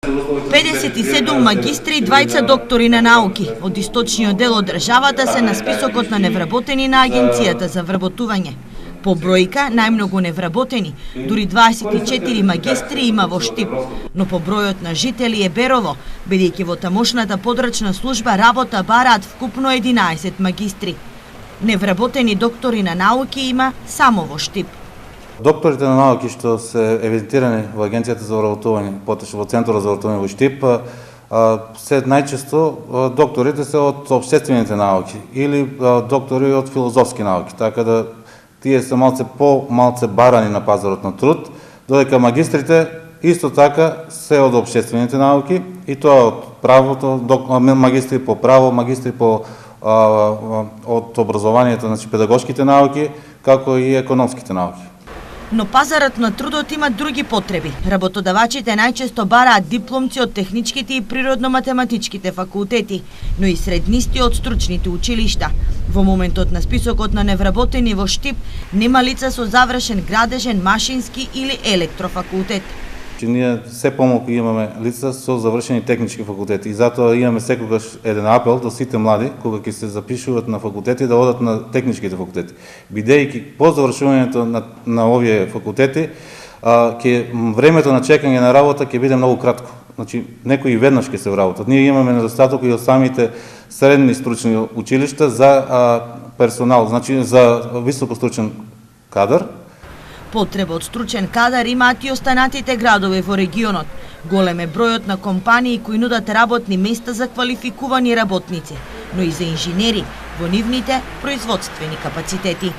57 магистри и 20 доктори на науки од источниот дел од државата се на списокот на невработени на Агенцијата за вработување. По бројка, најмногу невработени, дури 24 магистри има во Штип, но по бројот на жители е Берово, бидејќи во тамошната подрачна служба работа бараат вкупно 11 магистри. Невработени доктори на науки има само во Штип. Докторите на науки што се евидентирани во Агенцијата за вработување, потоа во Центарот за вработување во Штип, се најчесто докторите се од општествените науки или доктори од филозофски науки, така да тие се малце барани на пазарот на труд, додека магистрите исто така се од општествените науки и тоа од правото, магистри по право, магистри по од образованието, значи педагошките науки, како и економските науки. Но пазарот на трудот има други потреби. Работодавачите најчесто бараат дипломци од техничките и природно-математичките факултети, но и среднисти од стручните училишта. Во моментот на списокот на невработени во Штип нема лица со завршен градежен, машински или електрофакултет. Ние се помалку имаме лица со завршени технички факултети и затоа имаме секогаш еден апел до сите млади кога ќе се запишуваат на факултети да одат на техничките факултети. Бидејќи по завршувањето на овие факултети времето на чекање на работа ќе биде многу кратко. Значи некои веднаш ќе се вработат. Ние имаме недостаток и од самите средни стручни училишта за персонал, значи за високостручен кадар. Потреба од стручен кадар имаат и останатите градови во регионот. Голем е бројот на компании кои нудат работни места за квалификувани работници, но и за инженери во нивните производствени капацитети.